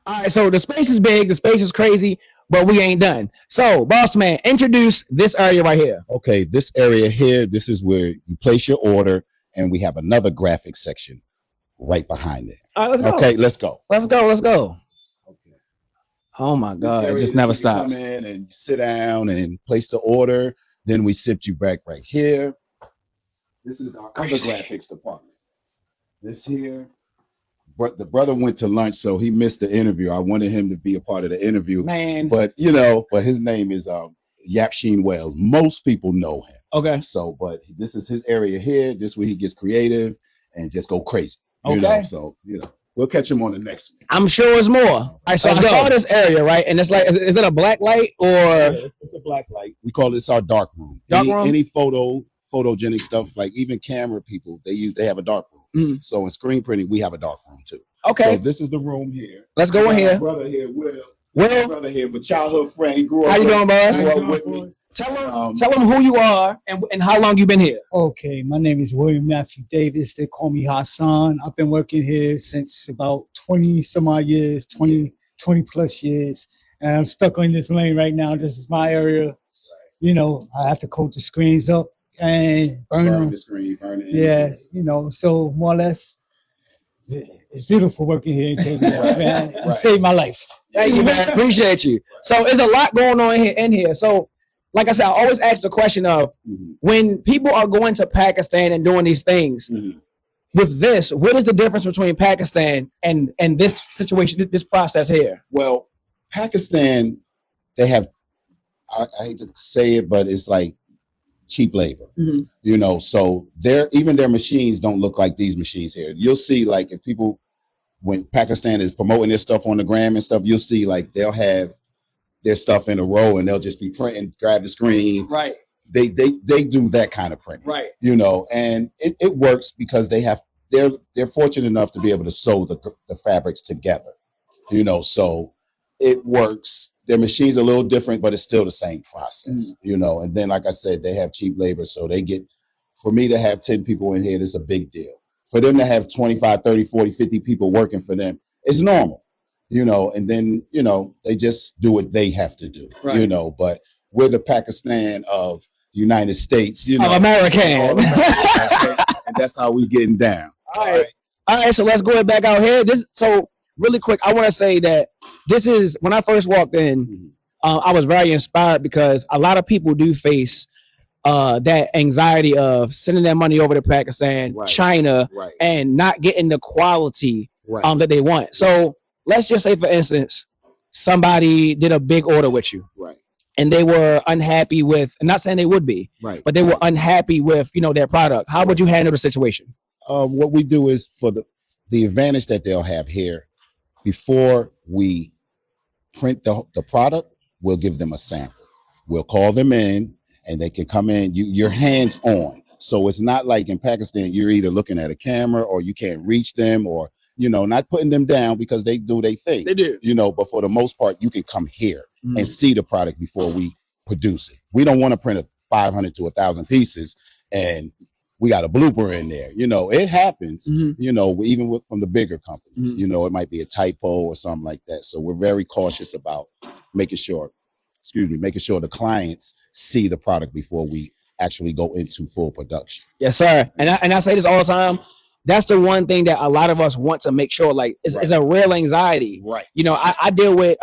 All right, so the space is big, the space is crazy, but we ain't done. So, boss man, introduce this area right here. Okay, this area here, this is where you place your order, and we have another graphics section right behind it. All right, let's go. Okay, let's go. Let's go. Let's go. Okay. Oh my God, it just never stops. Come in and sit down and place the order. Then we sit you back right here. This is our other graphics department. This here. But the brother went to lunch, so he missed the interview. I wanted him to be a part of the interview. Man. But but his name is Yapsheen Wells. Most people know him. Okay. So, but this is his area here. This is where he gets creative and just go crazy. Okay. So, we'll catch him on the next one. I'm sure it's more. All right, so I saw this area, right? And it's like, is it a black light or? Yeah, it's a black light. We call this our dark room. Any photogenic stuff, like even camera people, they have a dark room. Mm. So in screen printing, we have a dark room too. Okay. So this is the room here. Let's go in here. My brother here, Will. My brother here, a childhood friend. He grew up. How you doing, boss? With me. Tell him who you are and how long you been here. Okay, my name is William Matthew Davis. They call me Hassan. I've been working here since about 20 some odd years, 20 plus years. And I'm stuck on this lane right now. This is my area. I have to coat the screens up and burn the screen, burn it. Yeah, so more or less, it's beautiful working here in KBF, man. You saved my life. Thank you, man. Appreciate you. So there's a lot going on in here. So, like I said, I always ask the question of when people are going to Pakistan and doing these things, with this, what is the difference between Pakistan and this situation, this process here? Well, Pakistan, they have, I hate to say it, but it's like cheap labor, so even their machines don't look like these machines here. You'll see, like, if people, when Pakistan is promoting their stuff on the gram and stuff, you'll see like they'll have their stuff in a row and they'll just be printing, grab the screen. Right. They do that kind of printing. Right. And it works because they're fortunate enough to be able to sew the fabrics together. So it works. Their machines are a little different, but it's still the same process, and then, like I said, they have cheap labor. So for me to have 10 people in here, this is a big deal. For them to have 25, 30, 40, 50 people working for them, it's normal, and then, they just do what they have to do, right. But we're the Pakistan of the United States, of American. And that's how we getting down. All right. So let's go back out here. Really quick, I want to say that this is, when I first walked in, I was very inspired because a lot of people do face that anxiety of sending their money over to Pakistan, China, and not getting the quality that they want. So let's just say, for instance, somebody did a big order with you. And they were unhappy with, I'm not saying they would be, but they were unhappy with, their product. How would you handle the situation? What we do is, for the advantage that they'll have here, before we print the product, we'll give them a sample. We'll call them in and they can come in. Your hands on. So it's not like in Pakistan, you're either looking at a camera or you can't reach them, or, not putting them down because they do their thing. They do. But for the most part, you can come here and see the product before we produce it. We don't want to print 500 to 1,000 pieces and we got a blooper in there. It happens, even from the bigger companies, it might be a typo or something like that. So we're very cautious about making sure the clients see the product before we actually go into full production. Yes, sir. And I say this all the time. That's the one thing that a lot of us want to make sure, like, it's a real anxiety. Right. I deal with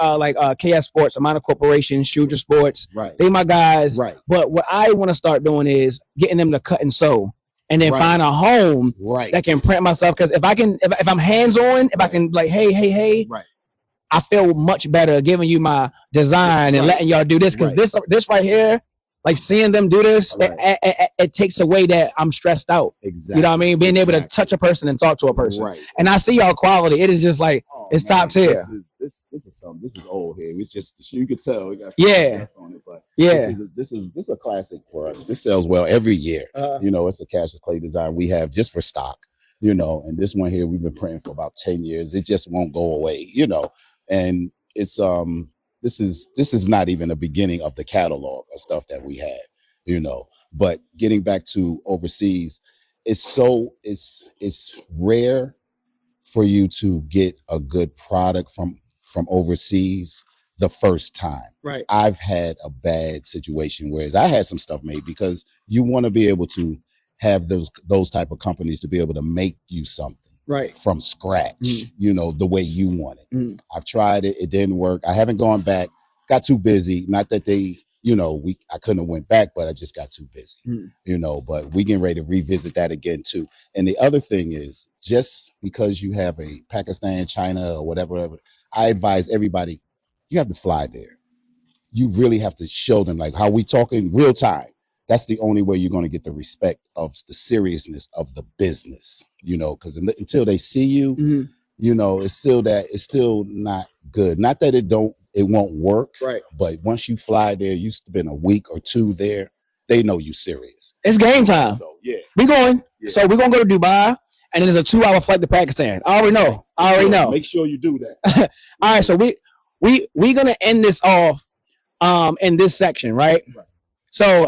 KS Sports, Amana Corporation, Shooter Sports. Right. They my guys. Right. But what I want to start doing is getting them to cut and sew. And then find a home that can print myself. Because if I'm hands on, if I can, like, hey, I feel much better giving you my design and letting y'all do this. Because this right here, like, seeing them do this, it takes away that I'm stressed out. Exactly. You know what I mean? Being able to touch a person and talk to a person. Right. And I see y'all quality. It is just like, it's top tier. This is something. This is old here. It's just, you could tell we got on it, but this is a classic for us. This sells well every year. It's a Cassius Clay design we have just for stock. And this one here we've been printing for about 10 years. It just won't go away. And it's this is not even the beginning of the catalog of stuff that we have. But getting back to overseas, it's rare for you to get a good product from overseas the first time. Right. I've had a bad situation, whereas I had some stuff made, because you want to be able to have those type of companies to be able to make you something Right. from scratch, Mm. you know, the way you want it. Mm. I've tried it. It didn't work. I haven't gone back. Got too busy. Not that they, you know, I couldn't have went back, but I just got too busy, Mm. you know, but we getting ready to revisit that again too. And the other thing is, just because you have a Pakistan, China, or whatever, I advise everybody, you have to fly there. You really have to show them, like how we talking real time. That's the only way you're going to get the respect of the seriousness of the business, you know, because until they see you, Mhm. you know, it's still not good. Not that it won't work, Right. but once you fly there, you spend a week or two there, they know you serious. It's game time. So yeah, We going. Yeah. So we're gonna go to Dubai, and then there's a 2-hour flight to Pakistan. I already know. Make sure you do that. All right. So we gonna end this off in this section, right? Right. So